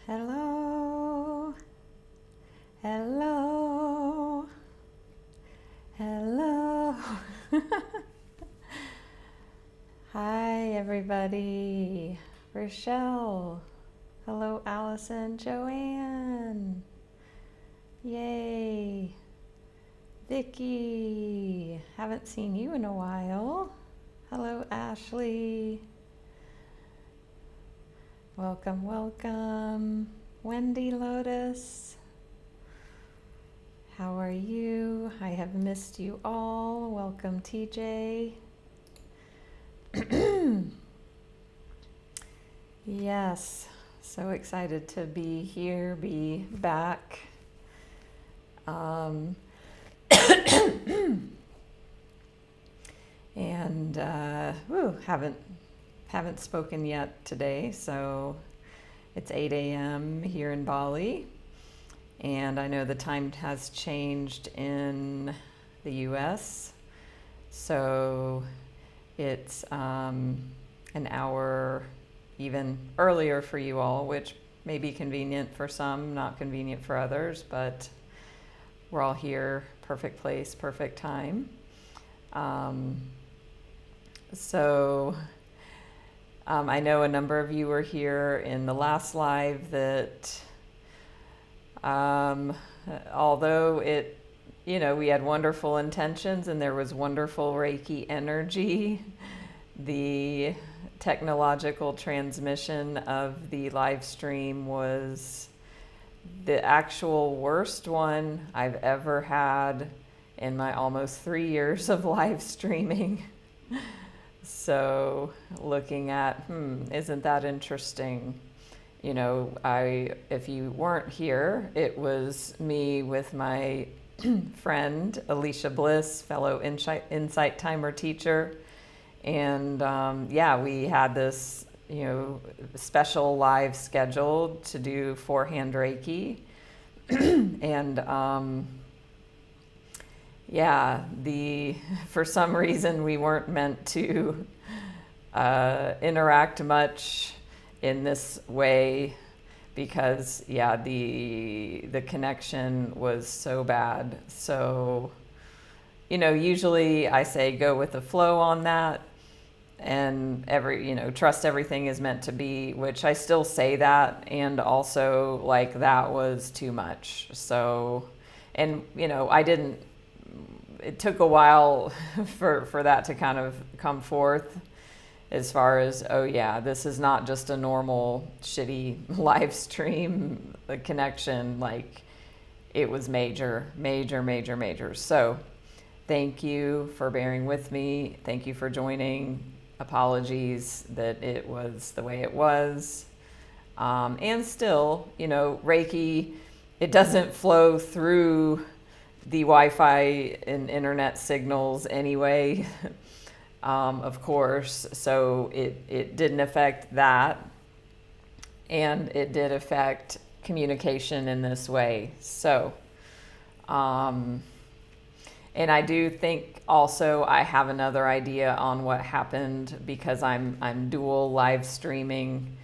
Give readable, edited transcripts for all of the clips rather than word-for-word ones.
Hello, hello, hello. Hi, everybody. Rochelle. Hello, Allison, Joanne. Yay. Vicky. Haven't seen you in a while. Hello, Ashley. Welcome, welcome. Wendy Lotus. How are you? I have missed you all. Welcome, TJ. Yes, so excited to be here, be back. And haven't spoken yet today, so it's 8 a.m. here in Bali, and I know the time has changed in the US, so it's an hour even earlier for you all, which may be convenient for some, not convenient for others, but we're all here, perfect place, perfect time. I know a number of you were here in the last live that although we had wonderful intentions and there was wonderful Reiki energy, the technological transmission of the live stream was the actual worst one I've ever had in my almost 3 years of live streaming. So looking at, isn't that interesting? If you weren't here, it was me with my friend, Alicia Bliss, fellow Insight Timer teacher. And we had this, special live scheduled to do forehand Reiki. And for some reason we weren't meant to interact much in this way because the connection was so bad. So usually I say go with the flow on that, and trust everything is meant to be, which I still say that, and also that was too much. So, and it took a while for that to kind of come forth as far as, this is not just a normal shitty live stream. The connection, it was major. So thank you for bearing with me. Thank you for joining. Apologies that it was the way it was. And still, Reiki, it doesn't flow through the Wi-Fi and internet signals anyway, of course. So it didn't affect that. And it did affect communication in this way. So, and I do think also I have another idea on what happened because I'm dual live streaming.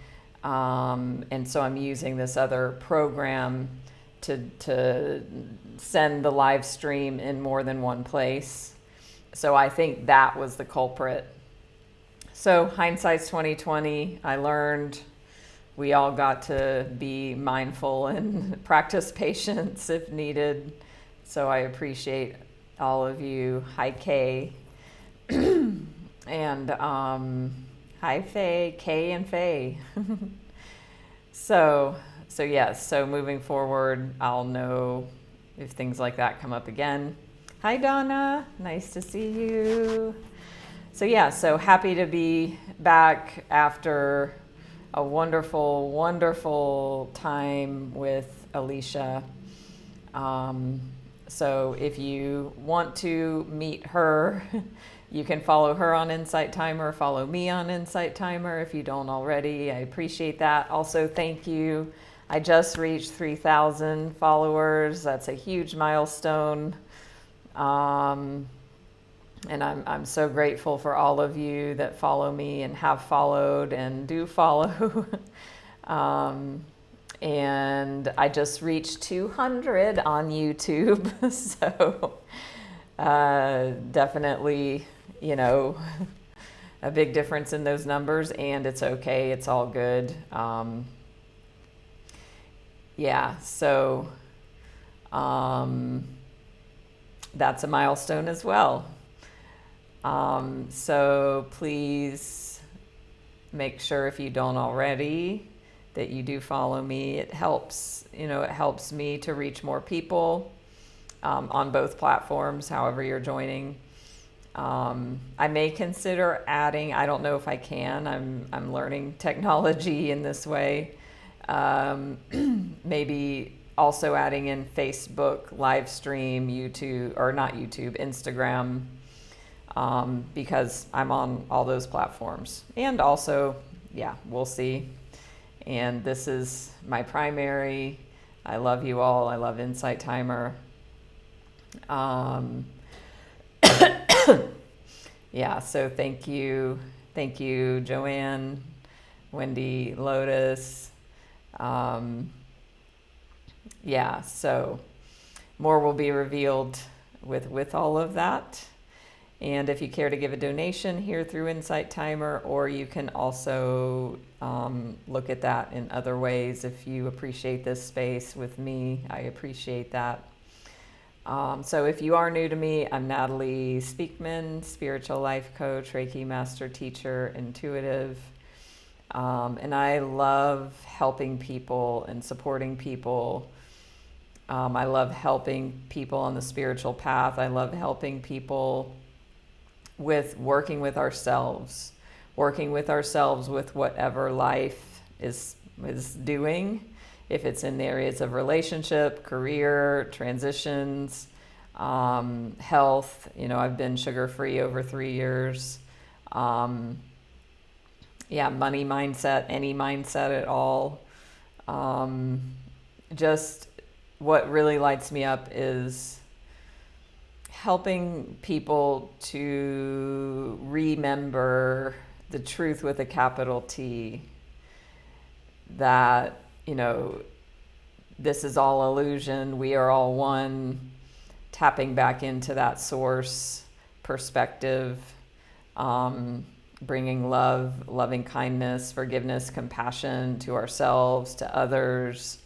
And so I'm using this other program to send the live stream in more than one place. So I think that was the culprit. So hindsight's 2020. I learned we all got to be mindful and practice patience if needed. So I appreciate all of you. Hi, Kay. And hi, Faye. Kay and Faye. So yes, so moving forward, I'll know if things like that come up again. Hi, Donna. Nice to see you. So happy to be back after a wonderful, wonderful time with Alicia. So if you want to meet her, you can follow her on Insight Timer, follow me on Insight Timer if you don't already. I appreciate that. Also, thank you. I just reached 3,000 followers. That's a huge milestone. And I'm so grateful for all of you that follow me and have followed and do follow. And I just reached 200 on YouTube. So definitely, you know, a big difference in those numbers, and it's okay. It's all good. Yeah, so that's a milestone as well. So please make sure, if you don't already, that you do follow me. It helps, you know, it helps me to reach more people on both platforms, however you're joining. I may consider adding, I don't know if I can, I'm learning technology in this way. Maybe also adding in Facebook, live stream, YouTube, or not YouTube, Instagram, because I'm on all those platforms. And also, yeah, we'll see. And this is my primary. I love you all. I love Insight Timer. Yeah, so thank you, Joanne, Wendy, Lotus. Yeah, so more will be revealed with all of that. And if you care to give a donation here through Insight Timer, or you can also look at that in other ways. If you appreciate this space with me, I appreciate that. So if you are new to me, I'm Natalie Speakman, spiritual life coach, Reiki master teacher, intuitive. And I love helping people and supporting people. I love helping people on the spiritual path. I love helping people with working with ourselves with whatever life is doing. If it's in the areas of relationship, career, transitions, health, you know, I've been sugar-free over 3 years. Money mindset, any mindset at all. Just what really lights me up is helping people to remember the truth with a capital T, that, you know, this is all illusion. We are all one. Tapping back into that source perspective, bringing love, loving kindness, forgiveness, compassion to ourselves, to others,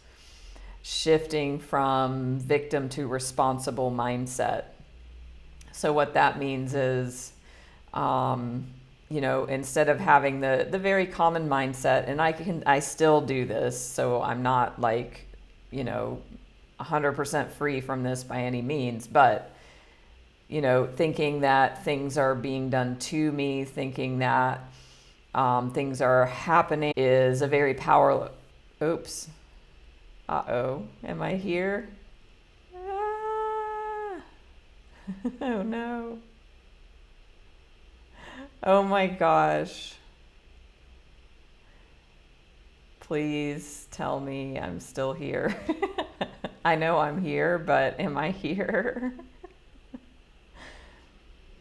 shifting from victim to responsible mindset. So what that means is, you know, instead of having the very common mindset, and I still do this, so I'm not like, you know, 100% free from this by any means, but, you know, thinking that things are being done to me, thinking that things are happening is a very powerful, oops, am I here? Oh no. Oh my gosh. Please tell me I'm still here. I know I'm here, but am I here?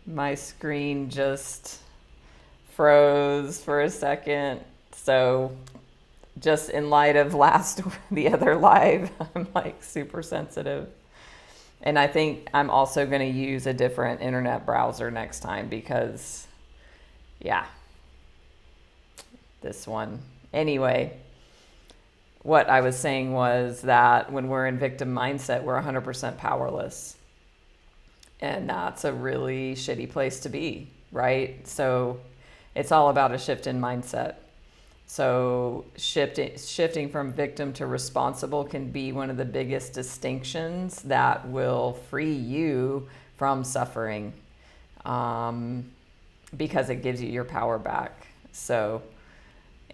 My screen just froze for a second. So just in light of the other live, I'm like super sensitive. And I think I'm also going to use a different internet browser next time because, yeah, this one. Anyway, what I was saying was that when we're in victim mindset, we're 100% powerless. And that's a really shitty place to be, right? So it's all about a shift in mindset. So shifting from victim to responsible can be one of the biggest distinctions that will free you from suffering, because it gives you your power back. So,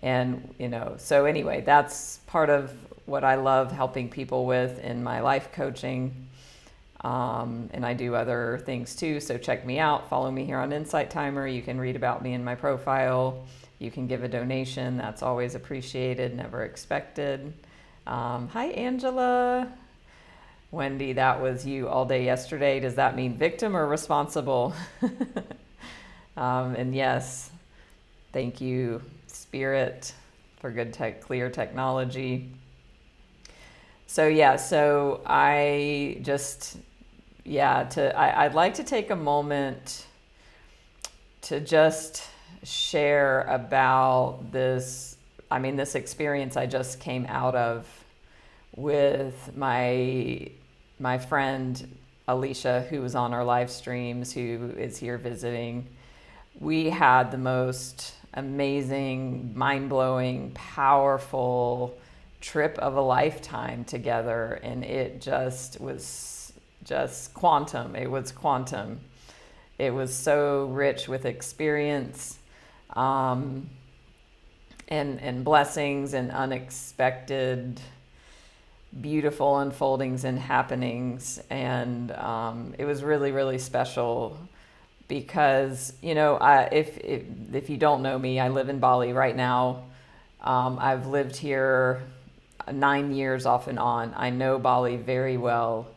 and, you know, so anyway, that's part of what I love helping people with in my life coaching. And I do other things too. So check me out. Follow me here on Insight Timer. You can read about me in my profile. You can give a donation. That's always appreciated, never expected. Hi, Angela. Wendy, that was you all day yesterday. Does that mean victim or responsible? And yes, thank you, Spirit, for good clear technology. So I just, I'd like to take a moment to just share about this. I mean, this experience I just came out of with my friend Alicia, who was on our live streams, who is here visiting. We had the most amazing, mind-blowing, powerful trip of a lifetime together, and it just was just quantum. It was quantum. It was so rich with experience, and blessings and unexpected beautiful unfoldings and happenings. And it was really, really special because, if you don't know me, I live in Bali right now. I've lived here 9 years off and on. I know Bali very well.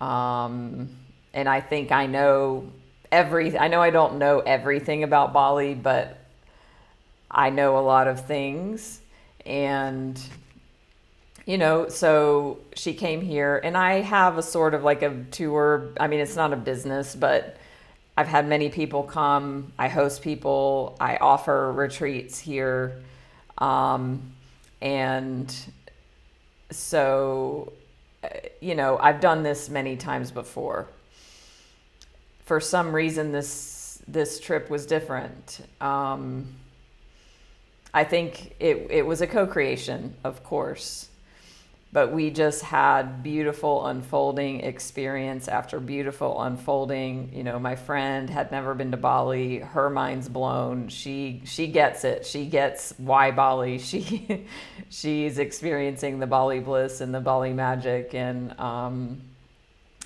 And I think I know I know I don't know everything about Bali, but I know a lot of things. And so she came here, and I have a sort of like a tour. I mean, it's not a business, but I've had many people come. I host people. I offer retreats here. And so, I've done this many times before. For some reason, this trip was different. I think it was a co-creation, of course. But we just had beautiful unfolding experience after beautiful unfolding. My friend had never been to Bali. Her mind's blown. She gets it. She gets why Bali. She's experiencing the Bali bliss and the Bali magic. And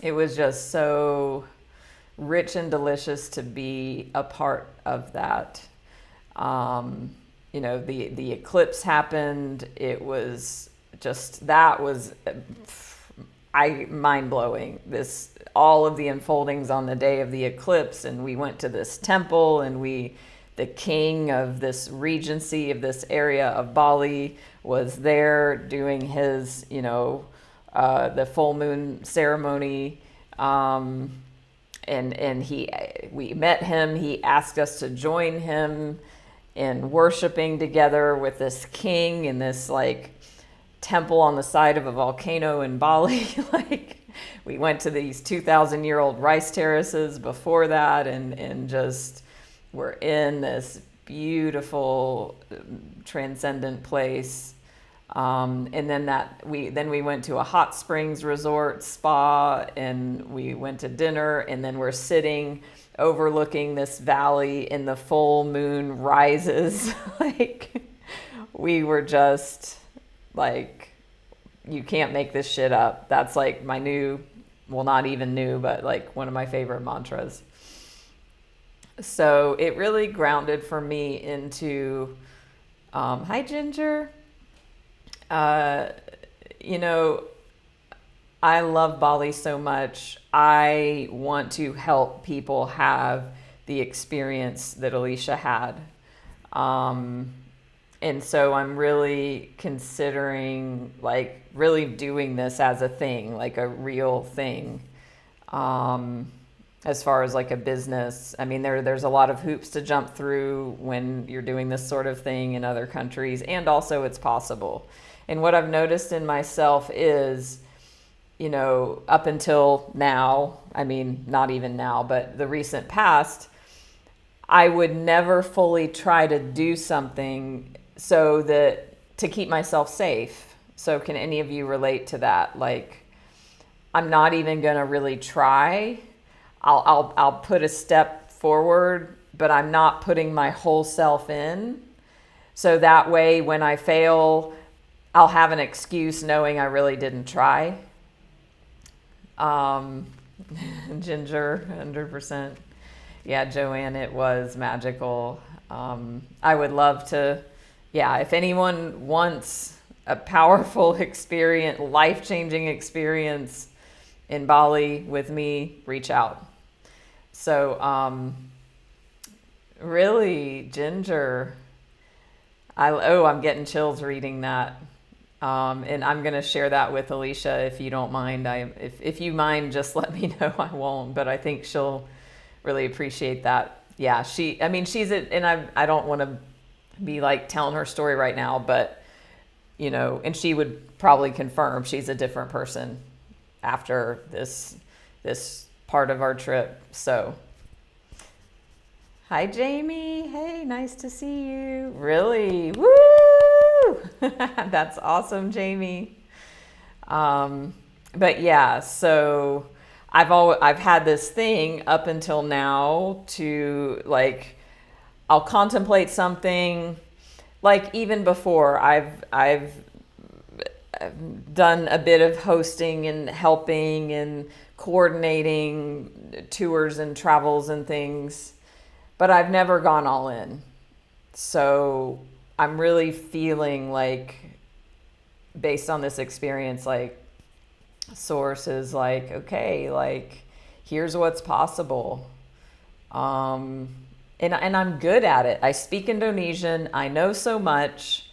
it was just so rich and delicious to be a part of that. The eclipse happened. It was just, that was mind-blowing. All of the unfoldings on the day of the eclipse, and we went to this temple, and the king of this regency of this area of Bali was there doing his, the full moon ceremony. And we met him. He asked us to join him in worshiping together with this king in this temple on the side of a volcano in Bali. We went to these 2,000-year-old rice terraces before that, and just were in this beautiful transcendent place. And then we went to a hot springs resort spa, and we went to dinner, and then we're sitting overlooking this valley in the full moon rises. We were just you can't make this shit up. That's my new, well, not even new, but one of my favorite mantras. So it really grounded for me into, hi Ginger. I love Bali so much. I want to help people have the experience that Alicia had. And so I'm really considering really doing this as a thing, a real thing. As far as a business, I mean, there's a lot of hoops to jump through when you're doing this sort of thing in other countries, and also it's possible. And what I've noticed in myself is, up until now, I mean, not even now, but the recent past, I would never fully try to do something so that to keep myself safe. So can any of you relate to that? I'm not even going to really try. I'll put a step forward, but I'm not putting my whole self in. So that way, when I fail, I'll have an excuse knowing I really didn't try. Ginger, 100%. Yeah, Joanne, it was magical. I would love to, if anyone wants a powerful experience, life-changing experience in Bali with me, reach out. So, really, Ginger, I'm getting chills reading that. And I'm going to share that with Alicia if you don't mind. If you mind, just let me know. I won't, but I think she'll really appreciate that. Yeah, I mean, and I don't want to be like telling her story right now, but and she would probably confirm she's a different person after this part of our trip. So, hi, Jamie. Hey, nice to see you. Really? Woo! That's awesome, Jamie. But yeah, so I've had this thing up until now to like, I'll contemplate something, like even before I've done a bit of hosting and helping and coordinating tours and travels and things, but I've never gone all in. So I'm really feeling like, based on this experience, like Source is like, okay, like here's what's possible. And I'm good at it. I speak Indonesian. I know so much.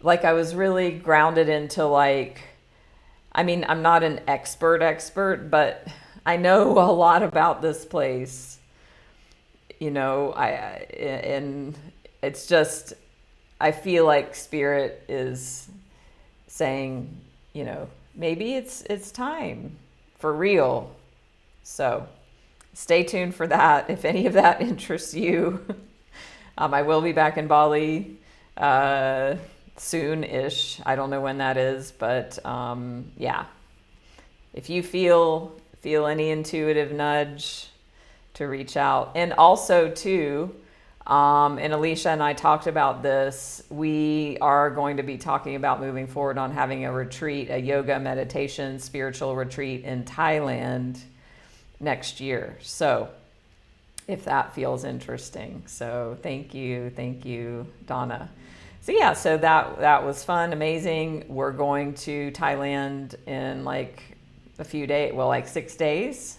Like I was really grounded into like, I mean, I'm not an expert, but I know a lot about this place. And it's just, I feel like Spirit is saying, maybe it's time for real. So stay tuned for that if any of that interests you. I will be back in Bali soon-ish. I don't know when that is, but yeah. If you feel any intuitive nudge to reach out. And also too, and Alicia and I talked about this, we are going to be talking about moving forward on having a retreat, a yoga, meditation, spiritual retreat in Thailand next year. So if that feels interesting. So thank you, Donna. So yeah, so that was fun, amazing. We're going to Thailand in like a few days, well, like 6 days.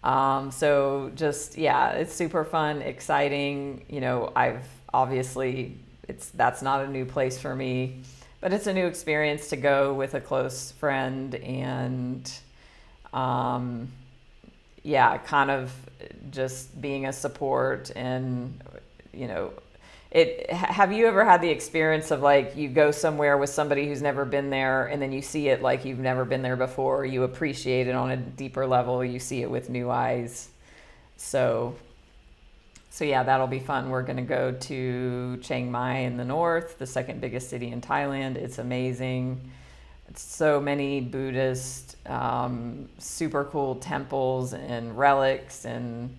So just, yeah, it's super fun, exciting. I've obviously, that's not a new place for me, but it's a new experience to go with a close friend and, yeah, kind of just being a support and, have you ever had the experience of like you go somewhere with somebody who's never been there and then you see it like you've never been there before, you appreciate it on a deeper level, you see it with new eyes. So yeah, that'll be fun. We're going to go to Chiang Mai in the north, the second biggest city in Thailand. It's amazing. It's so many Buddhist, super cool temples and relics and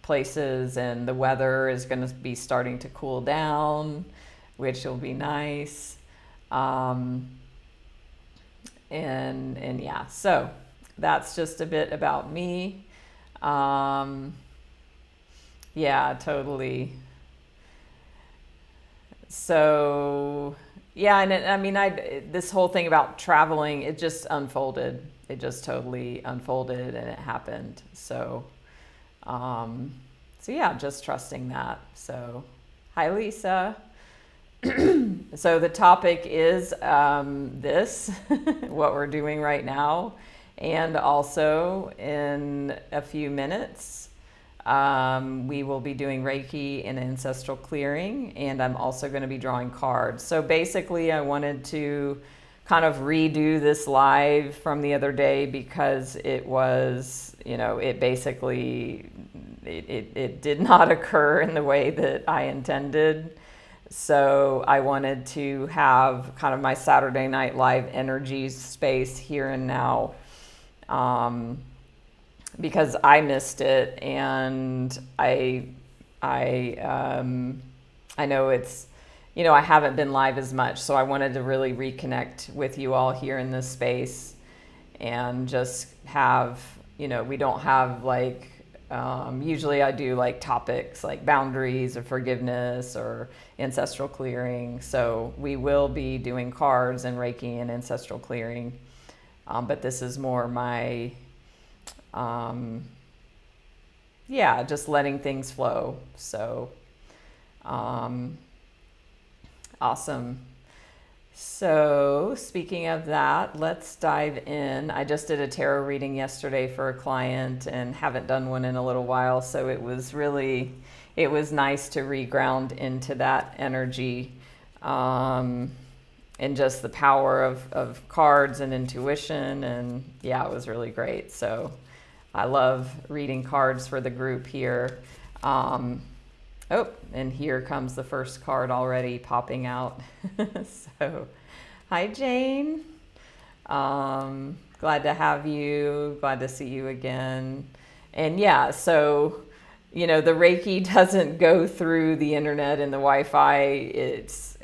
places, and the weather is going to be starting to cool down, which will be nice. And yeah, so that's just a bit about me. Yeah, totally. So yeah, and I mean, this whole thing about traveling, it just unfolded. It just totally unfolded and it happened. So yeah, just trusting that. So, hi, Lisa. So the topic is this, what we're doing right now. And also in a few minutes, we will be doing Reiki and Ancestral Clearing. And I'm also going to be drawing cards. So basically, I wanted to kind of redo this live from the other day because it was, it basically, it did not occur in the way that I intended. So I wanted to have kind of my Saturday Night Live energy space here and now, because I missed it, and I know it's, I haven't been live as much, so I wanted to really reconnect with you all here in this space and just have, we don't have like, usually I do like topics like boundaries or forgiveness or ancestral clearing. So we will be doing cards and Reiki and ancestral clearing. But this is more my, just letting things flow. So, awesome. So, speaking of that, let's dive in. I just did a tarot reading yesterday for a client and haven't done one in a little while, so it was nice to reground into that energy, and just the power of cards and intuition, and yeah, it was really great. So, I love reading cards for the group here. Oh, and here comes the first card already popping out. So, hi Jane. Glad to have you. Glad to see you again. And yeah, so, the Reiki doesn't go through the internet and the Wi-Fi. It's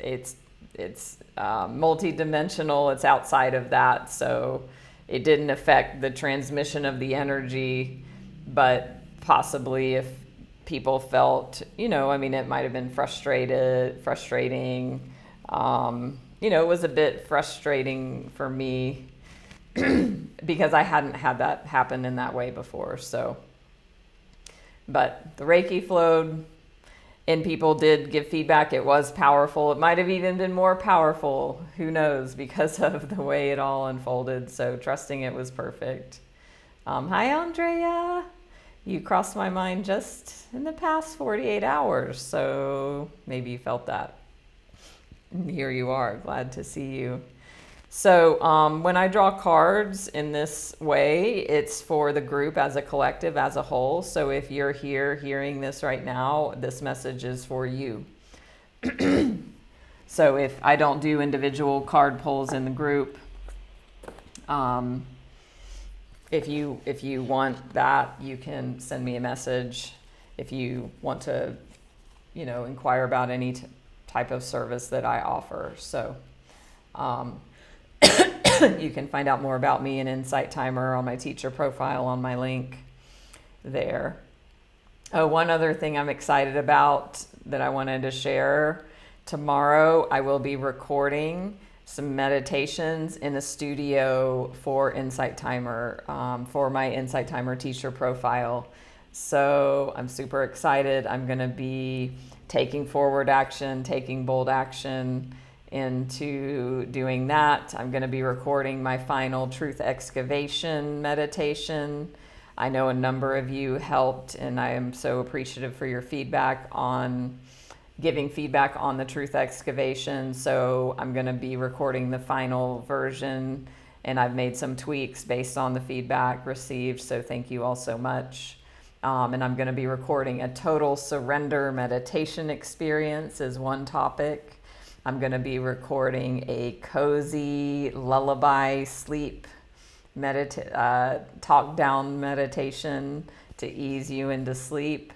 multi-dimensional. It's outside of that. So it didn't affect the transmission of the energy, but possibly if people felt, it might have been frustrating. It was a bit frustrating for me because I hadn't had that happen in that way before. So, but the Reiki flowed and people did give feedback. It was powerful. It might have even been more powerful. Who knows, because of the way it all unfolded. So trusting it was perfect. Hi, Andrea. You crossed my mind just in the past 48 hours, so maybe you felt that. And here you are, glad to see you. So when I draw cards in this way, it's for the group as a collective, as a whole. So if you're here hearing this right now, this message is for you. So if I don't do individual card pulls in the group, if you want that, you can send me a message. If you want to, inquire about any type of service that I offer. So you can find out more about me and Insight Timer on my teacher profile on my link there. Oh, one other thing I'm excited about that I wanted to share. Tomorrow I will be recording some meditations in a studio for Insight Timer, for my Insight Timer teacher profile. So I'm super excited. I'm going to be taking forward action, taking bold action into doing that. I'm going to be recording my final truth excavation meditation. I know a number of you helped, and I am so appreciative for your feedback on giving feedback on the truth excavation. So I'm going to be recording the final version, and I've made some tweaks based on the feedback received. So thank you all so much. And I'm going to be recording a total surrender meditation experience as one topic. I'm going to be recording a cozy lullaby sleep talk down meditation to ease you into sleep.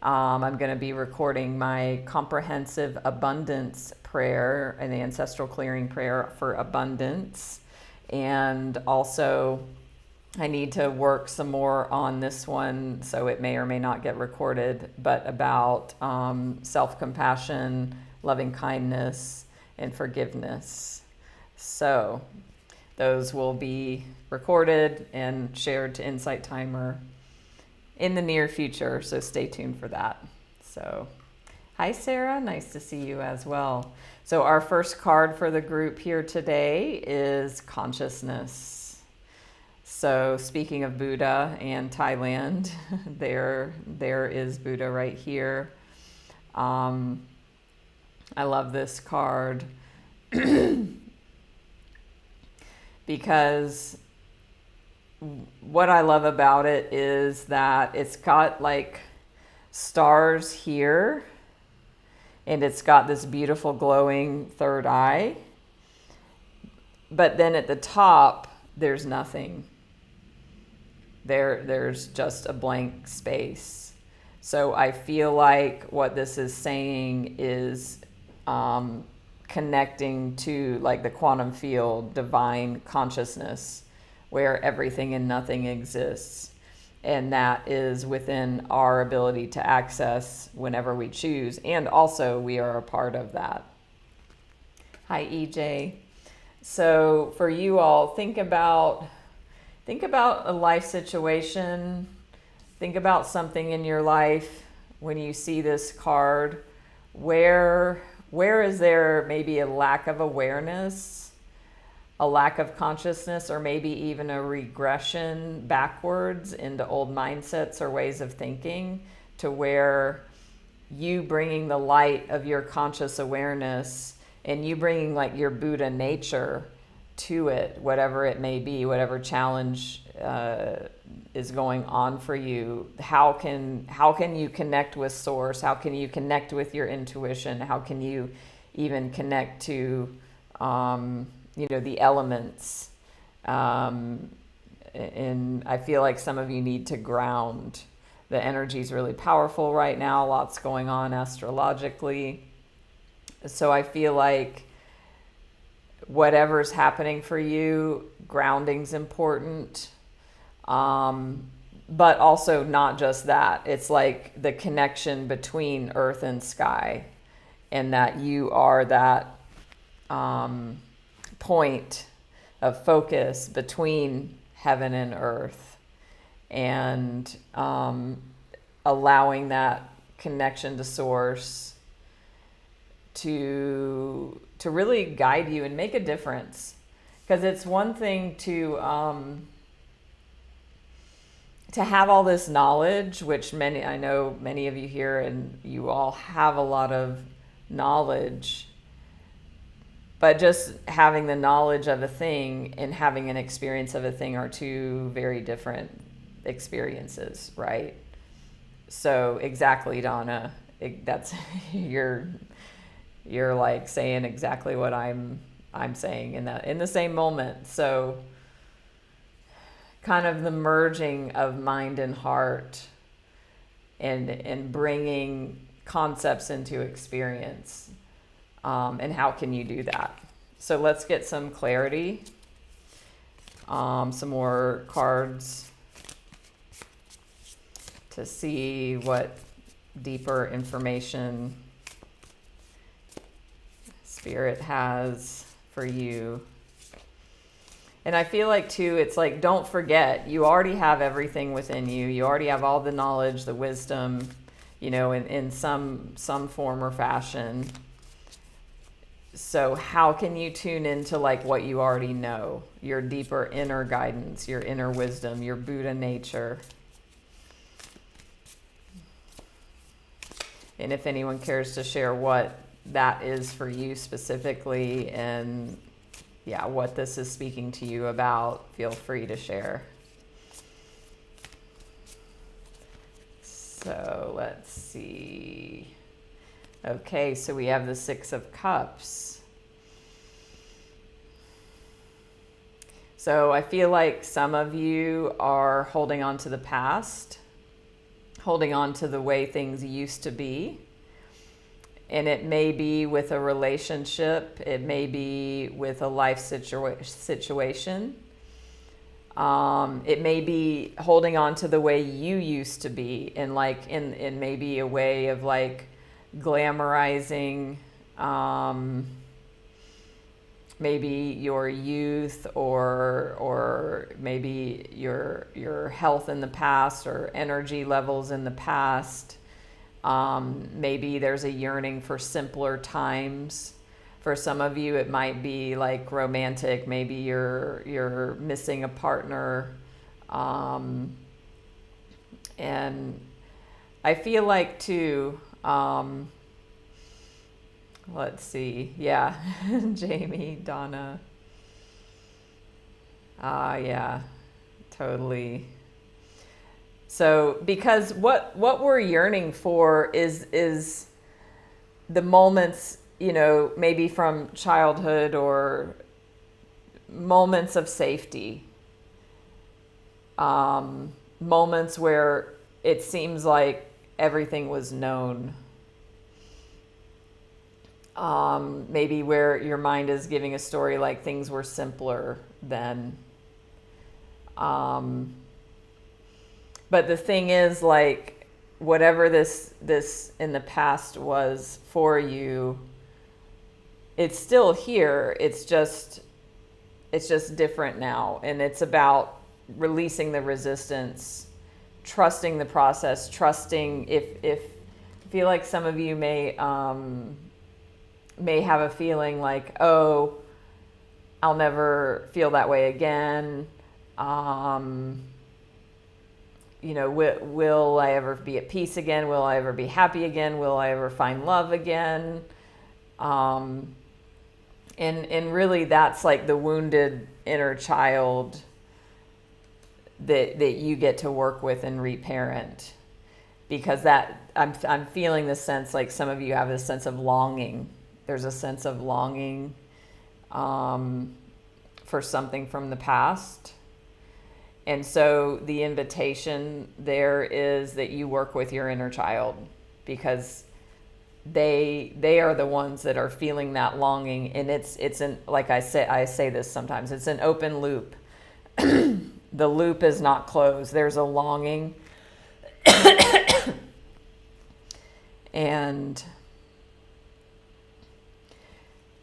I'm going to be recording my comprehensive abundance prayer and the ancestral clearing prayer for abundance. And also, I need to work some more on this one, so it may or may not get recorded, but about self-compassion, loving kindness, and forgiveness. So those will be recorded and shared to Insight Timer in the near future, so stay tuned for that. So, hi Sarah, nice to see you as well. So our first card for the group here today is consciousness. So speaking of Buddha and Thailand, there is Buddha right here. I love this card because what I love about it is that it's got like stars here, and it's got this beautiful glowing third eye, but then at the top there's nothing. There's just a blank space. So I feel like what this is saying is connecting to like the quantum field, divine consciousness, where everything and nothing exists. And that is within our ability to access whenever we choose. And also we are a part of that. Hi, EJ. So for you all, think about a life situation. Think about something in your life when you see this card. Where where is there maybe a lack of awareness, a lack of consciousness, or maybe even a regression backwards into old mindsets or ways of thinking, to where you bringing the light of your conscious awareness and you bringing like your Buddha nature to it, whatever it may be, whatever challenge is going on for you, how can you connect with source? How can you connect with your intuition? How can you even connect to the elements? And I feel like some of you need to ground. The energy is really powerful right now. Lots going on astrologically. So I feel like whatever's happening for you, grounding's important. But also not just that. It's like the connection between earth and sky, and that you are that point of focus between heaven and earth, and allowing that connection to source to really guide you and make a difference. Because it's one thing to have all this knowledge, which I know many of you here, and you all have a lot of knowledge, but just having the knowledge of a thing and having an experience of a thing are two very different experiences, right? So exactly, Donna, that's you're like saying exactly what I'm saying in the same moment. So kind of the merging of mind and heart, and bringing concepts into experience, and how can you do that? So let's get some clarity, some more cards to see what deeper information Spirit has for you. And I feel like too, it's like, don't forget, you already have everything within you. You already have all the knowledge, the wisdom, in some form or fashion. So how can you tune into like what you already know, your deeper inner guidance, your inner wisdom, your Buddha nature? And if anyone cares to share what that is for you specifically, and what this is speaking to you about, feel free to share. So let's see. Okay, so we have the Six of Cups. So I feel like some of you are holding on to the past, holding on to the way things used to be. And it may be with a relationship, it may be with a life situation. It may be holding on to the way you used to be, and like in maybe a way of like glamorizing maybe your youth, or maybe your health in the past, or energy levels in the past. Maybe there's a yearning for simpler times. For some of you, it might be like romantic. Maybe you're missing a partner. And I feel like too, let's see. Yeah. Jamie, Donna. Yeah, totally. So, because what we're yearning for is the moments, maybe from childhood, or moments of safety, moments where it seems like everything was known, maybe where your mind is giving a story like things were simpler then. But the thing is, like, whatever this in the past was for you, it's still here. It's just different now. And it's about releasing the resistance, trusting the process, trusting if I feel like some of you may may have a feeling like, oh, I'll never feel that way again. Will I ever be at peace again? Will I ever be happy again? Will I ever find love again? And really that's like the wounded inner child that you get to work with and reparent, because that I'm feeling this sense, like some of you have this sense of longing. There's a sense of longing for something from the past. And so the invitation there is that you work with your inner child, because they are the ones that are feeling that longing. And it's an, like I say this sometimes, it's an open loop. The loop is not closed. There's a longing. And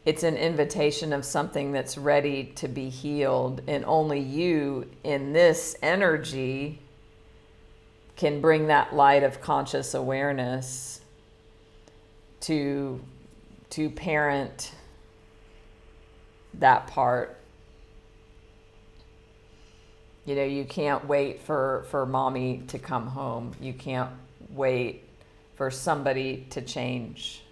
it's an invitation of something that's ready to be healed. And only you in this energy can bring that light of conscious awareness to parent that part. You can't wait for mommy to come home. You can't wait for somebody to change.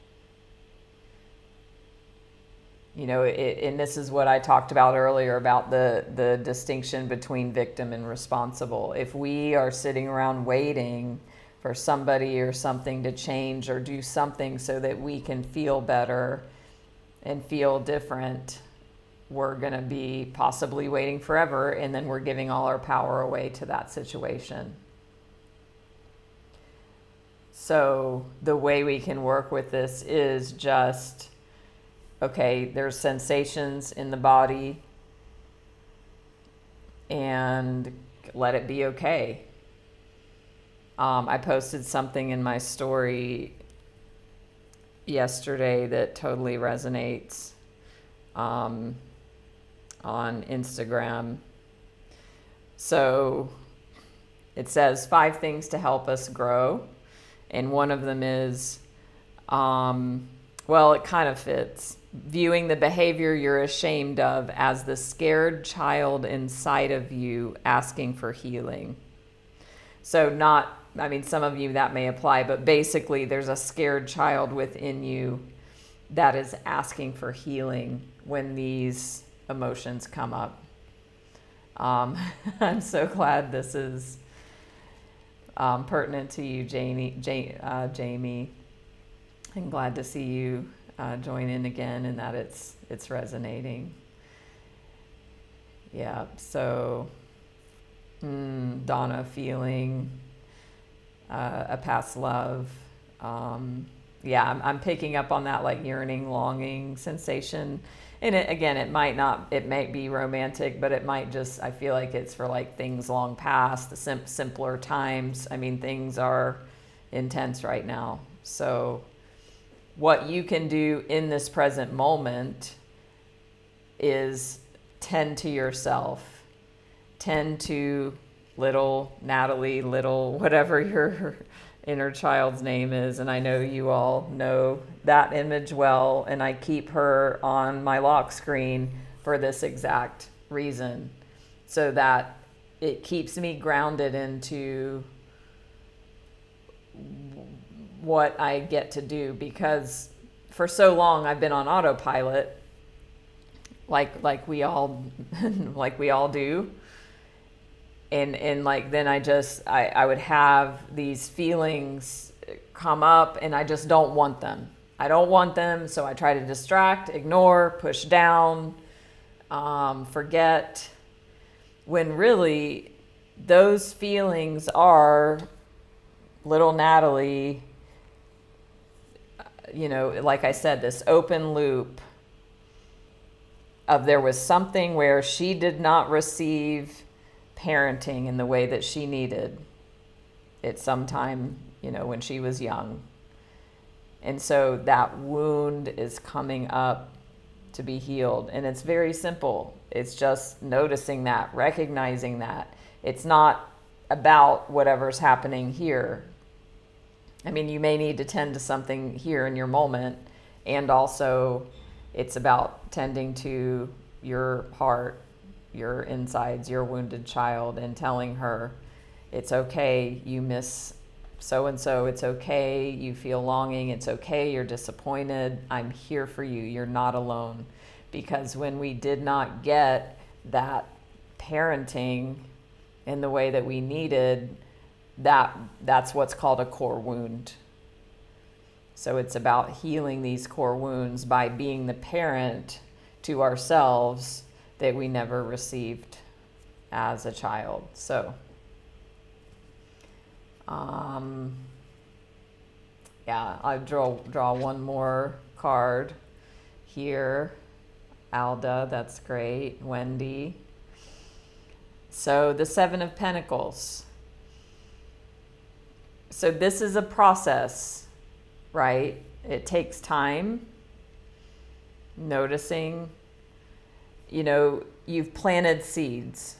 And this is what I talked about earlier about the distinction between victim and responsible. If we are sitting around waiting for somebody or something to change or do something so that we can feel better and feel different, we're going to be possibly waiting forever, and then we're giving all our power away to that situation. So the way we can work with this is just, okay, there's sensations in the body, and let it be okay. I posted something in my story yesterday that totally resonates on Instagram. So it says 5 things to help us grow. And one of them is, it kind of fits. Viewing the behavior you're ashamed of as the scared child inside of you asking for healing. So some of you that may apply, but basically there's a scared child within you that is asking for healing when these emotions come up. I'm so glad this is pertinent to you, Jamie. I'm glad to see you join in again, and that it's resonating. Yeah. So, Donna, feeling a past love. I'm picking up on that, like yearning, longing sensation. And it might be romantic, but it might just, I feel like it's for like things long past, the simpler times. I mean, things are intense right now. So what you can do in this present moment is tend to yourself, tend to little Natalie, little whatever your inner child's name is. And I know you all know that image well, and I keep her on my lock screen for this exact reason, so that it keeps me grounded into what I get to do, because for so long I've been on autopilot, like we all do. And like, then I would have these feelings come up, and I just don't want them. I don't want them, so I try to distract, ignore, push down, forget, when really those feelings are little Natalie, like I said, this open loop of there was something where she did not receive parenting in the way that she needed at some time, when she was young. And so that wound is coming up to be healed. And it's very simple. It's just noticing that, recognizing that. It's not about whatever's happening here. I mean, you may need to tend to something here in your moment, And also, it's about tending to your heart, your insides, your wounded child, and telling her, it's okay, you miss so-and-so, it's okay, you feel longing, it's okay, you're disappointed, I'm here for you, you're not alone. Because when we did not get that parenting in the way that we needed, that's what's called a core wound. So it's about healing these core wounds by being the parent to ourselves that we never received as a child. So, yeah, I draw one more card here. Alda, that's great. Wendy. So the Seven of Pentacles. So this is a process, right? It takes time. Noticing, you've planted seeds.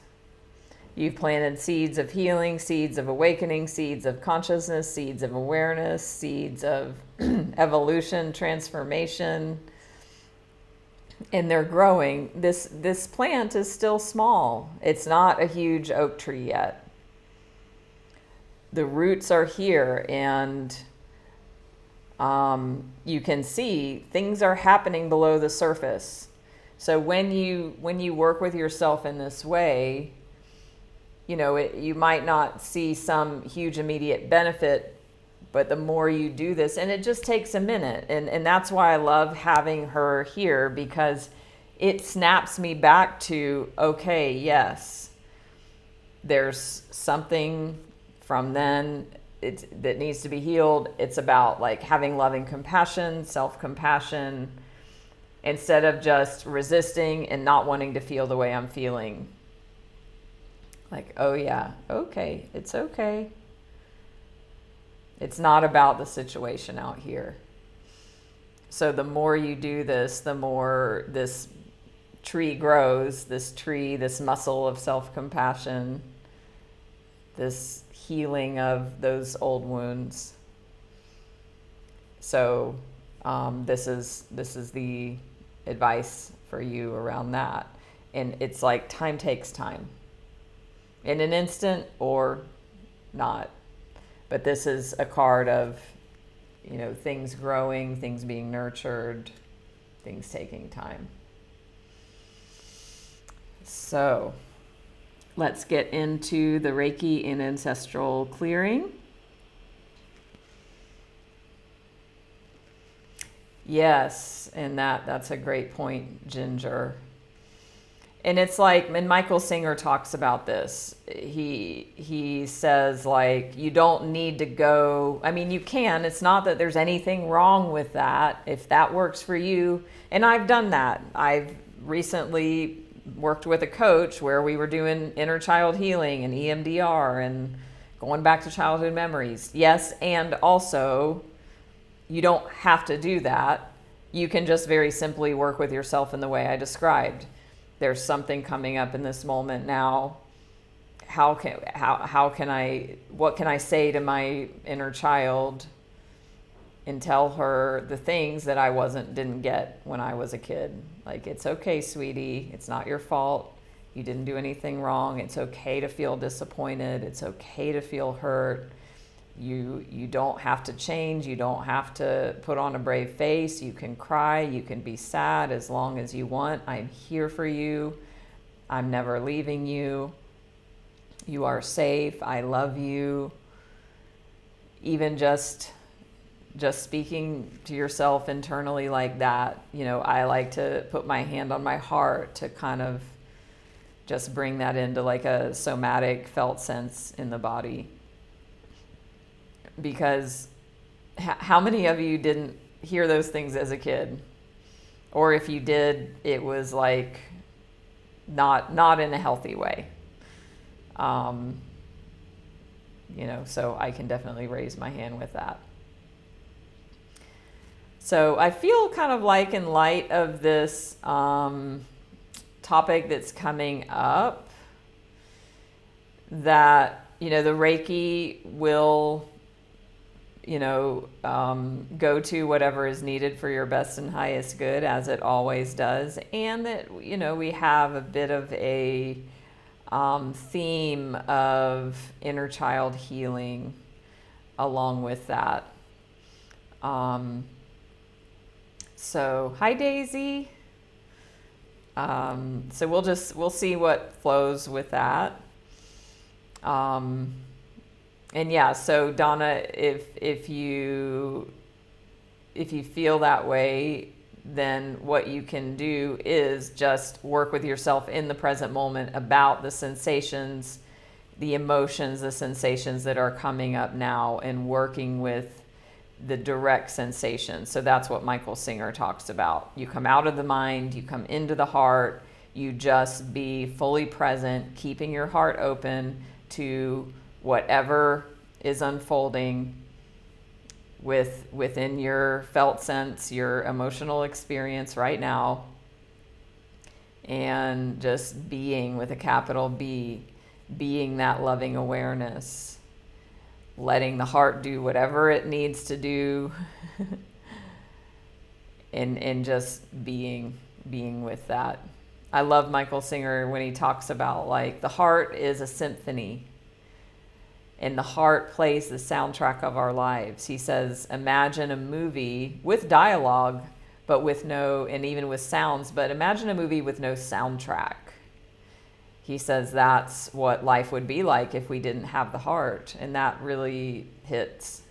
You've planted seeds of healing, seeds of awakening, seeds of consciousness, seeds of awareness, seeds of evolution, transformation, and they're growing. This plant is still small. It's not a huge oak tree yet. The roots are here, and you can see things are happening below the surface. So when you work with yourself in this way, you might not see some huge immediate benefit, but the more you do this, and it just takes a minute. And that's why I love having her here, because it snaps me back to, okay, yes, there's something from then that needs to be healed. It's about like having loving compassion, self-compassion, instead of just resisting and not wanting to feel the way I'm feeling. Like, oh yeah, okay, it's okay. It's not about the situation out here. So the more you do this, the more this tree grows, this muscle of self-compassion, this healing of those old wounds. So this is the advice for you around that. And it's like time takes time. In an instant or not. But this is a card of, things growing, things being nurtured, things taking time. So let's get into the Reiki and Ancestral Clearing. Yes, and that's a great point, Ginger. And it's like, and Michael Singer talks about this. He says, like, you don't need to go. I mean, you can. It's not that there's anything wrong with that. If that works for you. And I've done that. I've recently worked with a coach where we were doing inner child healing and EMDR and going back to childhood memories. Yes, and also, you don't have to do that. You can just very simply work with yourself in the way I described. There's something coming up in this moment now. What can I say to my inner child and tell her the things that I didn't get when I was a kid? Like, it's okay, sweetie. It's not your fault. You didn't do anything wrong. It's okay to feel disappointed. It's okay to feel hurt. You don't have to change. You don't have to put on a brave face. You can cry. You can be sad as long as you want. I'm here for you. I'm never leaving you. You are safe. I love you. Even just speaking to yourself internally like that, I like to put my hand on my heart to kind of just bring that into like a somatic felt sense in the body. Because how many of you didn't hear those things as a kid? Or if you did, it was like not in a healthy way. So I can definitely raise my hand with that. So I feel kind of like, in light of this topic that's coming up, that, the Reiki will, go to whatever is needed for your best and highest good, as it always does. And that, we have a bit of a theme of inner child healing along with that. So, hi Daisy. So we'll see what flows with that. And yeah, so Donna, if you feel that way, then what you can do is just work with yourself in the present moment about the sensations, the emotions, the sensations that are coming up now, and working with the direct sensations. So that's what Michael Singer talks about. You come out of the mind, you come into the heart, you just be fully present, keeping your heart open to whatever is unfolding within your felt sense, your emotional experience right now, and just being with a capital B, being that loving awareness, letting the heart do whatever it needs to do, and just being with that. I love Michael Singer when he talks about, like, the heart is a symphony, and the heart plays the soundtrack of our lives. He says, imagine a movie with dialogue, but with no, and even with sounds, but imagine a movie with no soundtrack. He says that's what life would be like if we didn't have the heart. And that really hits.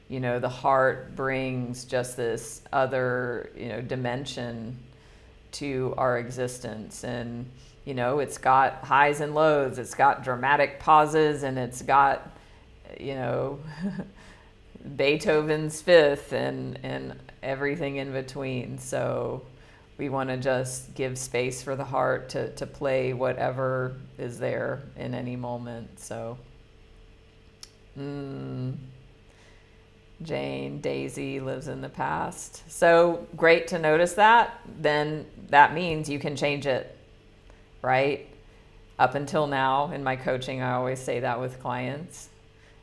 The heart brings just this other, dimension to our existence. And it's got highs and lows, it's got dramatic pauses, and it's got, Beethoven's Fifth and everything in between. So we want to just give space for the heart to play whatever is there in any moment. So, Jane, Daisy lives in the past. So great to notice that. Then that means you can change it. Right? Up until now, in my coaching, I always say that with clients.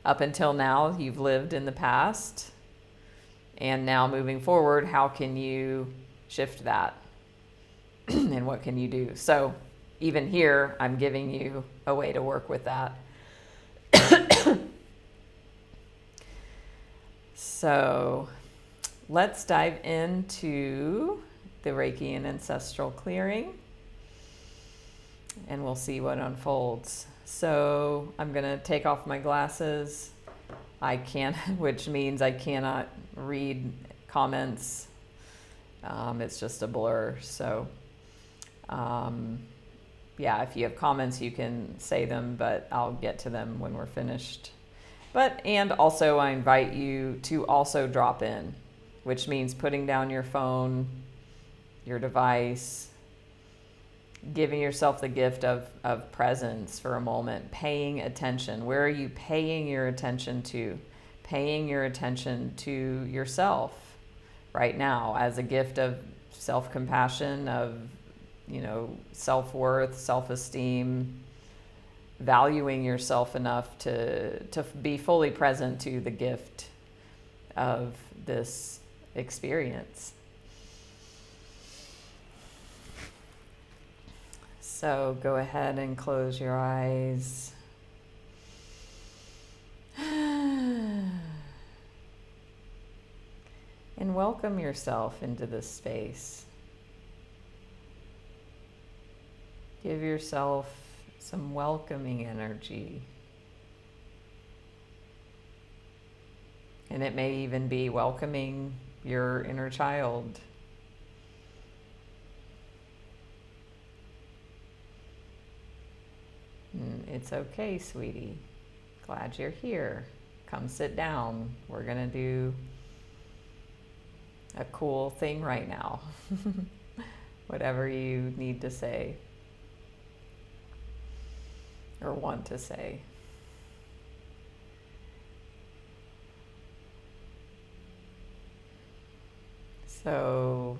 Up until now, you've lived in the past. And now moving forward, how can you shift that? And what can you do? So even here, I'm giving you a way to work with that. So let's dive into the Reiki and Ancestral Clearing, and we'll see what unfolds. So I'm going to take off my glasses. I can't, which means I cannot read comments. It's just a blur. So, yeah, if you have comments, you can say them, but I'll get to them when we're finished. And also I invite you to also drop in, which means putting down your phone, your device, giving yourself the gift of presence for a moment, paying attention. Where are you paying your attention to? Paying your attention to yourself right now as a gift of self-compassion, of, self-worth, self-esteem, valuing yourself enough to be fully present to the gift of this experience. So go ahead and close your eyes. And welcome yourself into this space. Give yourself some welcoming energy. And it may even be welcoming your inner child. It's okay, sweetie. Glad you're here. Come sit down. We're going to do a cool thing right now. Whatever you need to say or want to say. So,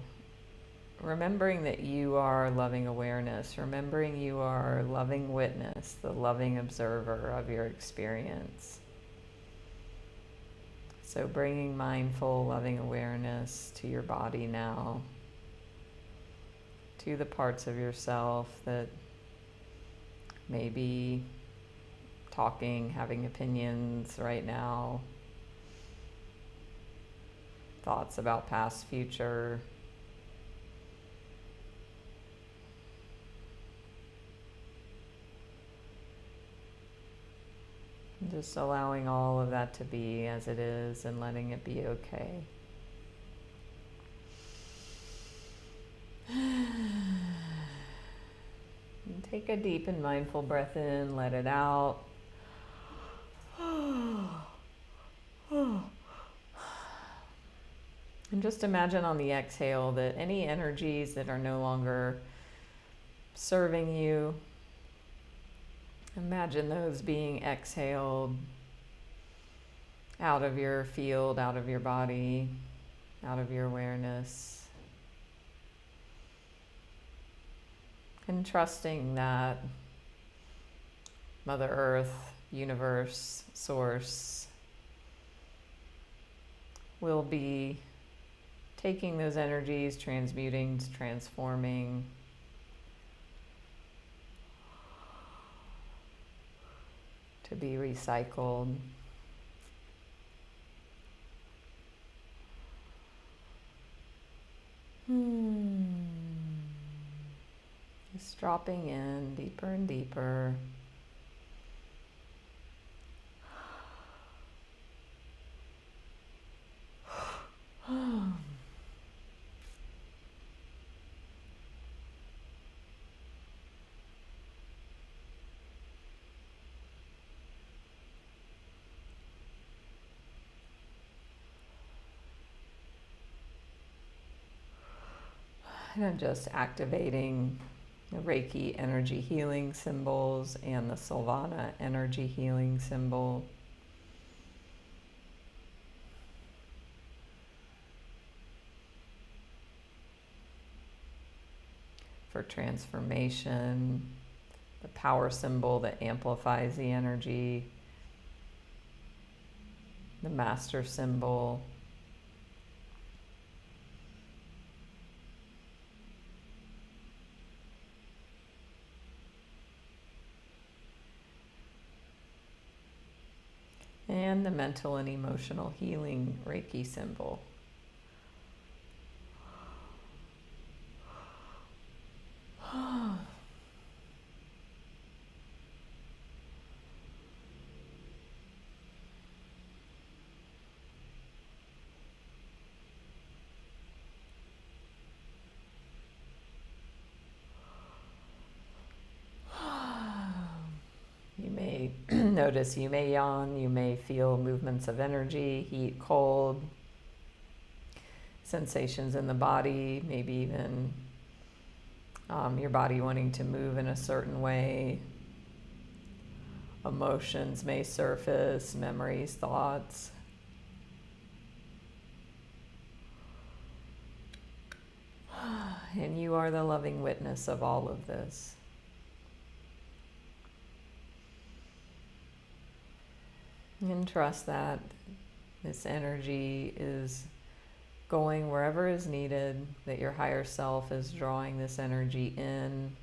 remembering that you are loving awareness, remembering you are loving witness, the loving observer of your experience. So bringing mindful, loving awareness to your body now, to the parts of yourself that may be talking, having opinions right now, thoughts about past, future. Just allowing all of that to be as it is and letting it be okay. And take a deep and mindful breath in, let it out. And just imagine on the exhale that any energies that are no longer serving you, imagine those being exhaled out of your field, out of your body, out of your awareness. And trusting that Mother Earth, universe, source will be taking those energies, transmuting, transforming, to be recycled. Just dropping in deeper and deeper. And I'm just activating the Reiki energy healing symbols and the Silvana energy healing symbol. For transformation, the power symbol that amplifies the energy, the master symbol, and the mental and emotional healing Reiki symbol. You may notice you may yawn, you may feel movements of energy, heat, cold, sensations in the body, maybe even your body wanting to move in a certain way. Emotions may surface, memories, thoughts. And you are the loving witness of all of this. And trust that this energy is going wherever is needed, that your higher self is drawing this energy in.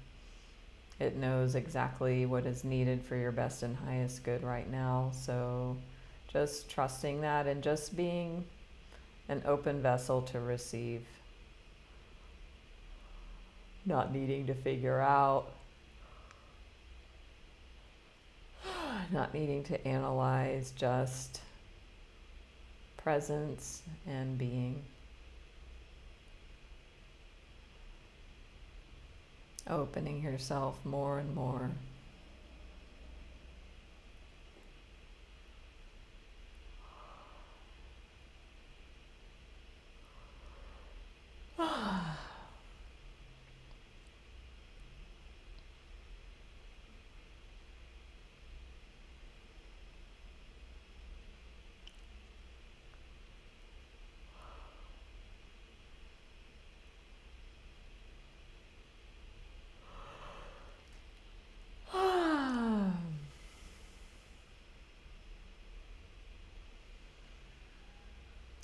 It knows exactly what is needed for your best and highest good right now. So just trusting that and just being an open vessel to receive. Not needing to figure out, not needing to analyze, just presence and being. Opening yourself more and more.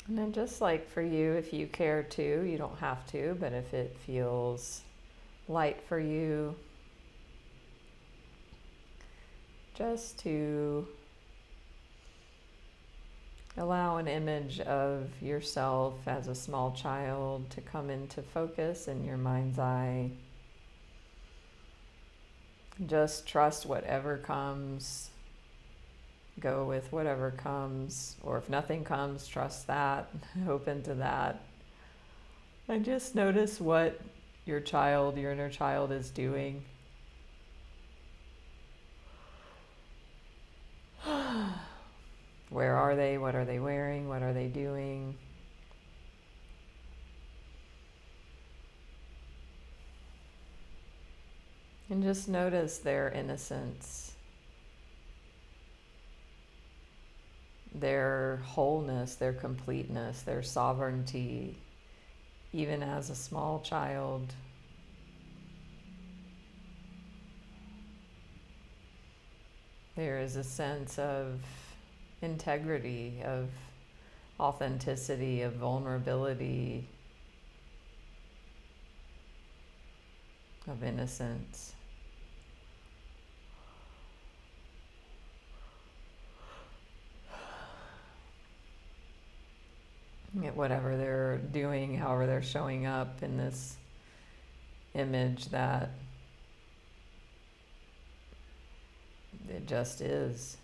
And then just like for you, if you care to, you don't have to, but if it feels light for you, just to allow an image of yourself as a small child to come into focus in your mind's eye. Just trust whatever comes. Go with whatever comes, or if nothing comes, trust that, open to that. And just notice what your child, your inner child, is doing. Where are they? What are they wearing? What are they doing? And just notice their innocence, their wholeness, their completeness, their sovereignty, even as a small child. There is a sense of integrity, of authenticity, of vulnerability, of innocence. Whatever they're doing, however they're showing up in this image, that it just is.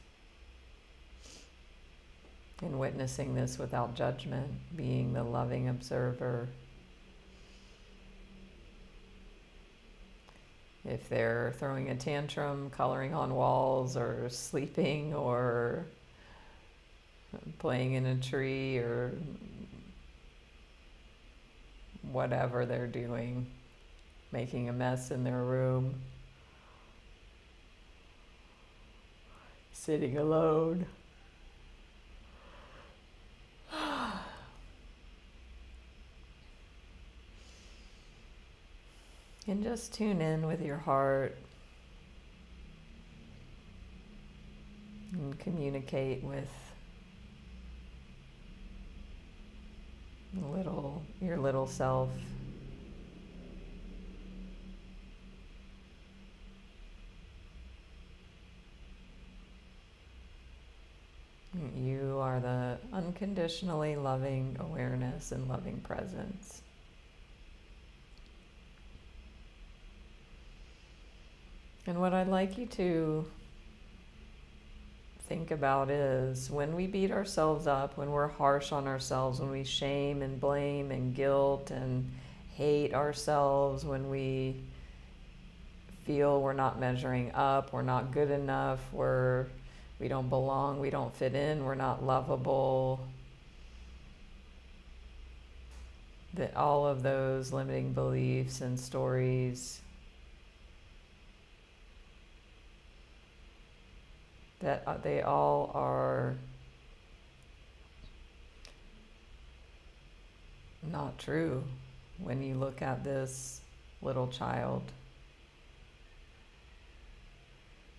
And witnessing this without judgment, being the loving observer. If they're throwing a tantrum, coloring on walls, or sleeping, or playing in a tree, or whatever they're doing, making a mess in their room, sitting alone. And just tune in with your heart and communicate with your little self. You are the unconditionally loving awareness and loving presence. And what I'd like you to think about is, when we beat ourselves up, when we're harsh on ourselves, when we shame and blame and guilt and hate ourselves, when we feel we're not measuring up, we're not good enough, we don't belong, we don't fit in, we're not lovable, that all of those limiting beliefs and stories, that they all are not true when you look at this little child.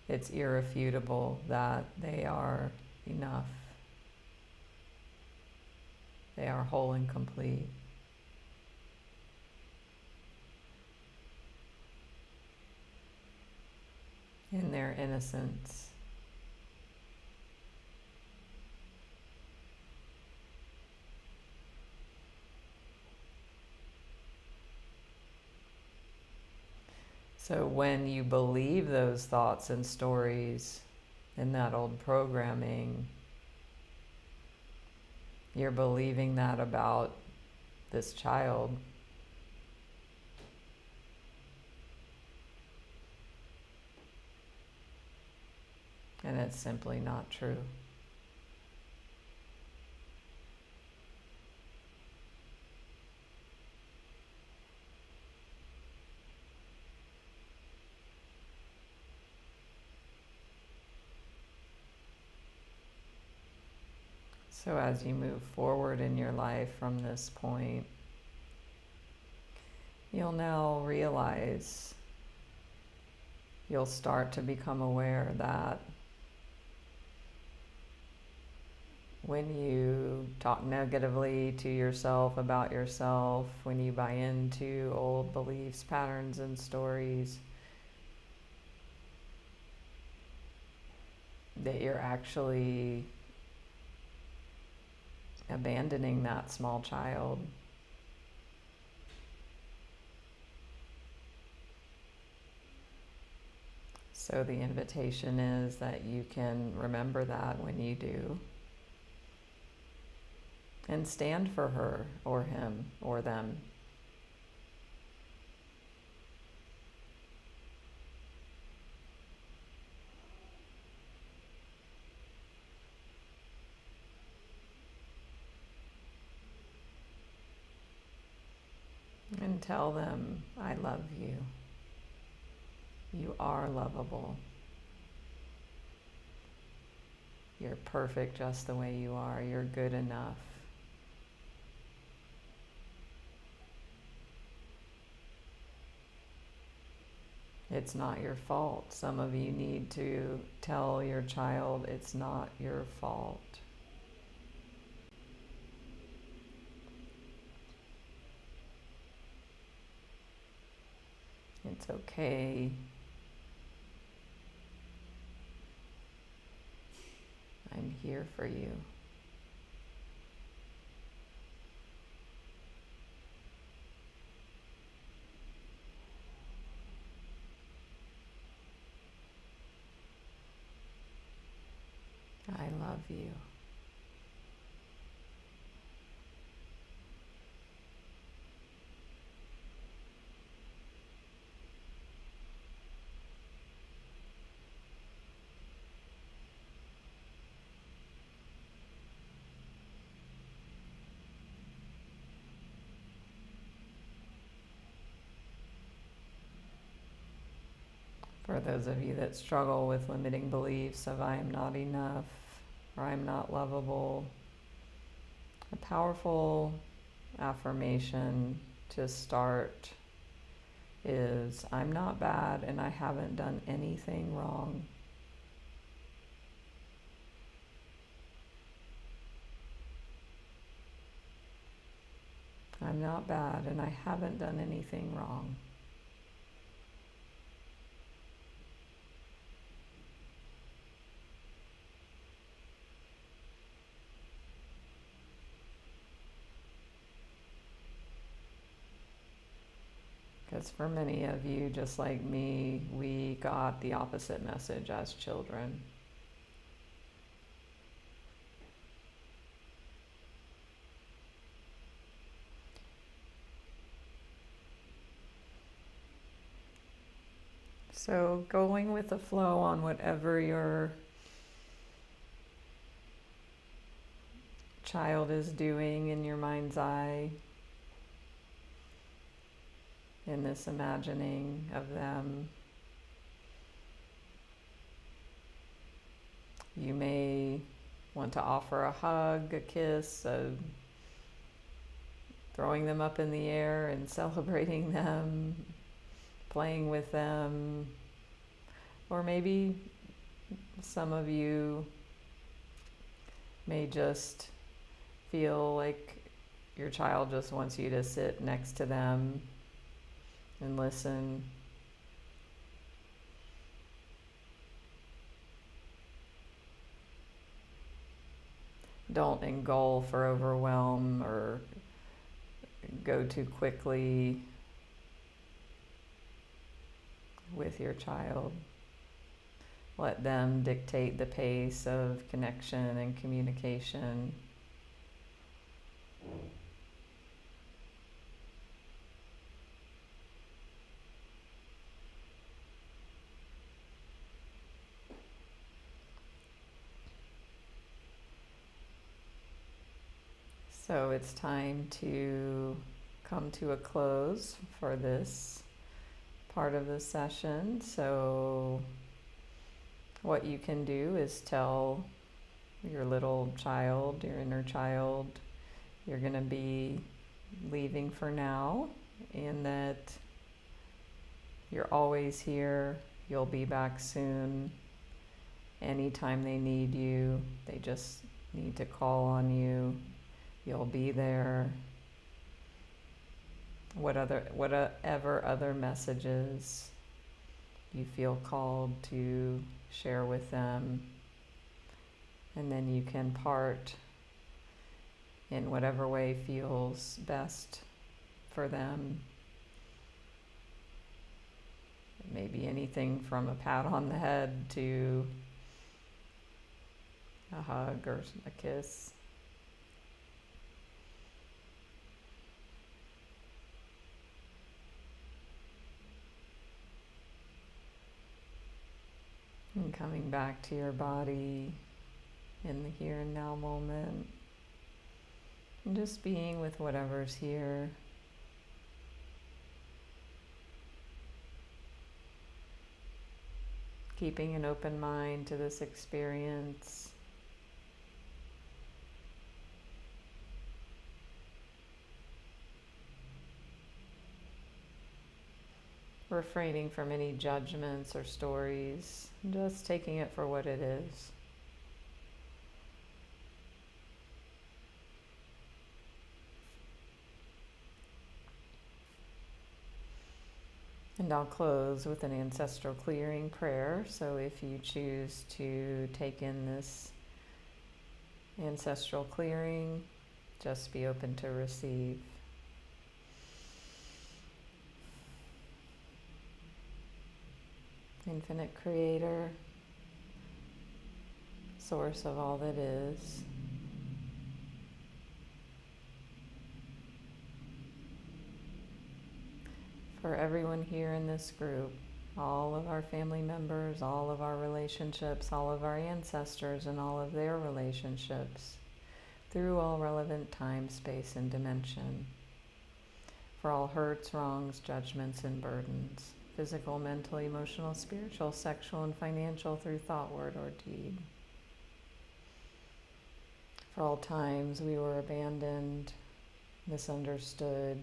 It's irrefutable that they are enough. They are whole and complete. In their innocence. So when you believe those thoughts and stories in that old programming, you're believing that about this child. And it's simply not true. So as you move forward in your life from this point, you'll now realize, you'll start to become aware that When you talk negatively to yourself about yourself, when you buy into old beliefs, patterns, and stories, that you're actually abandoning that small child. So the invitation is that you can remember that when you do, and stand for her or him or them. And tell them, I love you. You are lovable. You're perfect just the way you are. You're good enough. It's not your fault. Some of you need to tell your child it's not your fault. It's okay. I'm here for you. I love you. For those of you that struggle with limiting beliefs of I am not enough or I'm not lovable, a powerful affirmation to start is I'm not bad and I haven't done anything wrong. I'm not bad and I haven't done anything wrong. Because for many of you, just like me, we got the opposite message as children. So going with the flow on whatever your child is doing in your mind's eye, in this imagining of them. You may want to offer a hug, a kiss, throwing them up in the air and celebrating them, playing with them. Or maybe some of you may just feel like your child just wants you to sit next to them and listen. Don't engulf or overwhelm or go too quickly with your child. Let them dictate the pace of connection and communication. So it's time to come to a close for this part of the session. So what you can do is tell your little child, your inner child, you're going to be leaving for now, and that you're always here, you'll be back soon. Anytime they need you, they just need to call on you, you'll be there. Whatever other messages you feel called to share with them, and then you can part in whatever way feels best for them. Maybe anything from a pat on the head to a hug or a kiss. And coming back to your body in the here and now moment. And just being with whatever's here. Keeping an open mind to this experience. Refraining from any judgments or stories, just taking it for what it is. And I'll close with an ancestral clearing prayer. So if you choose to take in this ancestral clearing, just be open to receive. Infinite Creator, source of all that is. For everyone here in this group, all of our family members, all of our relationships, all of our ancestors and all of their relationships, through all relevant time, space, and dimension. For all hurts, wrongs, judgments, and burdens, physical, mental, emotional, spiritual, sexual, and financial, through thought, word, or deed. For all times we were abandoned, misunderstood,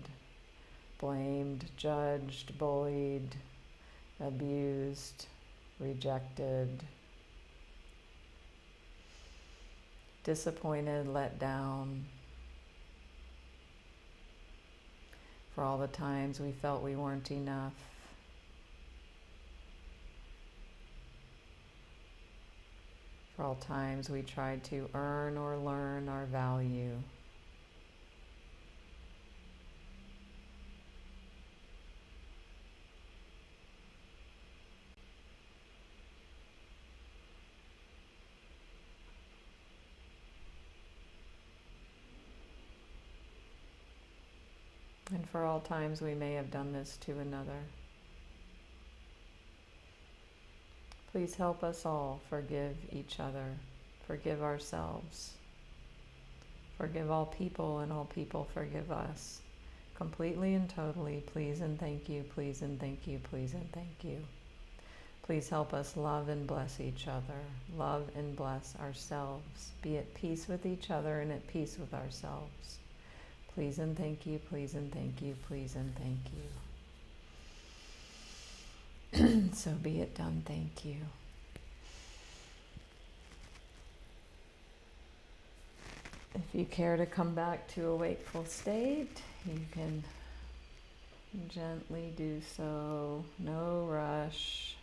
blamed, judged, bullied, abused, rejected, disappointed, let down. For all the times we felt we weren't enough. For all times we tried to earn or learn our value. And for all times we may have done this to another. Please help us all forgive each other, forgive ourselves, forgive all people, and all people forgive us. Completely and totally, please and thank you, please and thank you, please and thank you. Please help us love and bless each other, love and bless ourselves, be at peace with each other and at peace with ourselves. Please and thank you, please and thank you, please and thank you. So be it done, thank you. If you care to come back to a wakeful state, you can gently do so, no rush.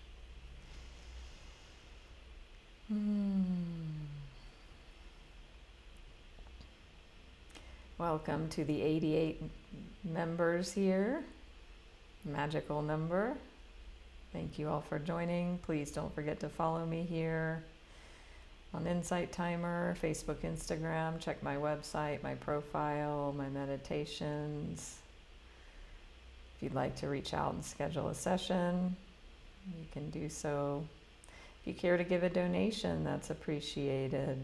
Welcome to the 88 members here, magical number. Thank you all for joining. Please don't forget to follow me here on Insight Timer, Facebook, Instagram. Check my website, my profile, my meditations. If you'd like to reach out and schedule a session, you can do so. If you care to give a donation, that's appreciated.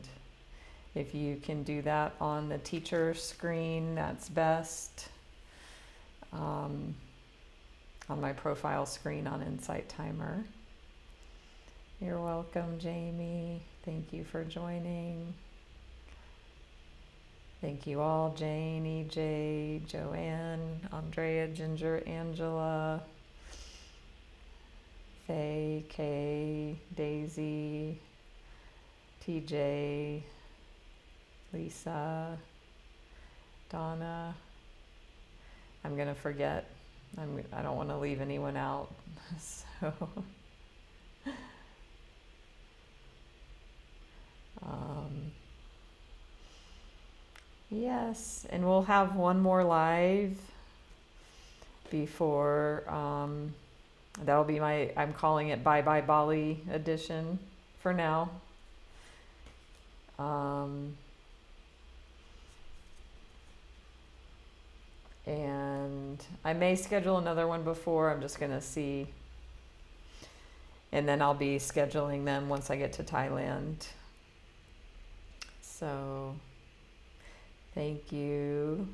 If you can do that on the teacher screen, that's best. On my profile screen on Insight Timer. You're welcome, Jamie. Thank you for joining. Thank you all, Jane, EJ, Joanne, Andrea, Ginger, Angela, Faye, Kay, Daisy, TJ, Lisa, Donna. I'm going to forget. I don't want to leave anyone out. So, yes, and we'll have one more live before, that'll be I'm calling it Bye Bye Bali edition for now. And I may schedule another one before, I'm just gonna see. And then I'll be scheduling them once I get to Thailand. So, thank you,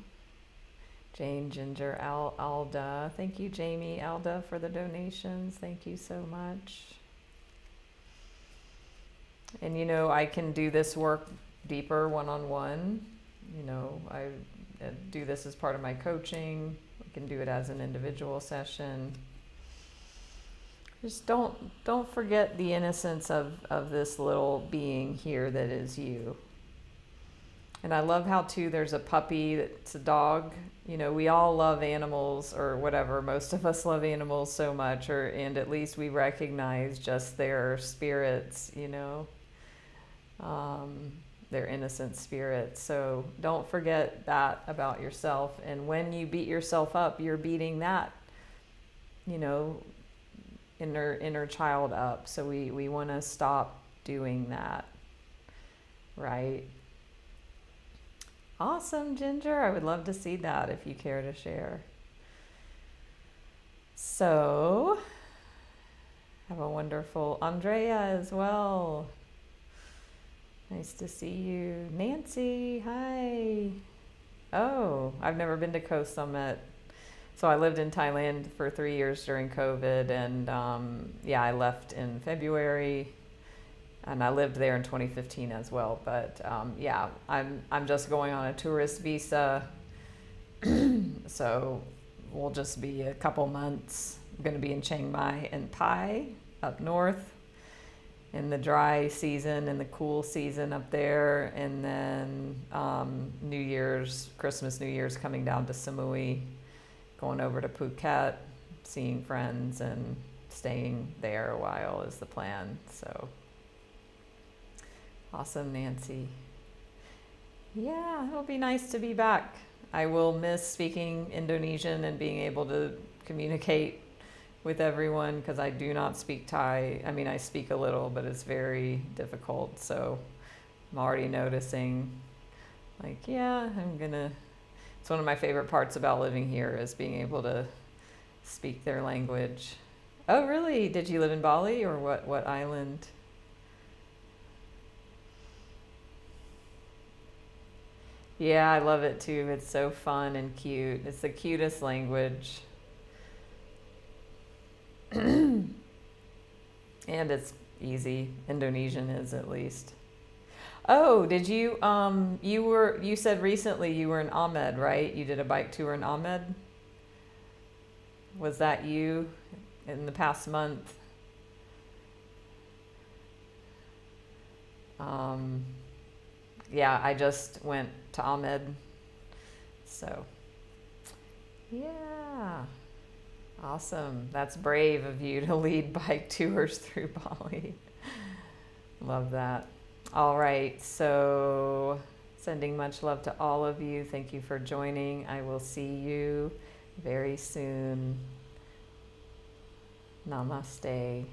Jane, Ginger, Alda. Thank you, Jamie, Alda, for the donations. Thank you so much. And you know, I can do this work deeper one-on-one. You know, I do this as part of my coaching. I can do it as an individual session. Just don't forget the innocence of this little being here that is you. And I love how too there's a puppy that's a dog. You know, we all love animals or whatever. Most of us love animals so much, and at least we recognize just their spirits, you know, their innocent spirits. So don't forget that about yourself. And when you beat yourself up, you're beating that, you know, inner child up. So we want to stop doing that, right? Awesome, Ginger. I would love to see that if you care to share. So, have a wonderful Andrea as well. Nice to see you. Nancy, hi. Oh, I've never been to Coast Summit. So I lived in Thailand for 3 years during COVID, and yeah, I left in February. And I lived there in 2015 as well, but yeah, I'm just going on a tourist visa, so we'll just be a couple months. I'm going to be in Chiang Mai and Pai up north in the dry season and the cool season up there, and then New Year's, Christmas, New Year's coming down to Samui, going over to Phuket, seeing friends and staying there a while is the plan. So. Awesome, Nancy. Yeah, it'll be nice to be back. I will miss speaking Indonesian and being able to communicate with everyone because I do not speak Thai. I mean, I speak a little, but it's very difficult. So I'm already noticing, like, yeah, it's one of my favorite parts about living here is being able to speak their language. Oh, really? Did you live in Bali or what island? Yeah, I love it too. It's so fun and cute. It's the cutest language. And it's easy. Indonesian is, at least. Oh, did you you said recently you were in Ahmed, right? You did a bike tour in Ahmed? Was that you in the past month? Yeah, I just went to Ahmed. So, yeah. Awesome. That's brave of you to lead bike tours through Bali. Love that. All right. So, sending much love to all of you. Thank you for joining. I will see you very soon. Namaste.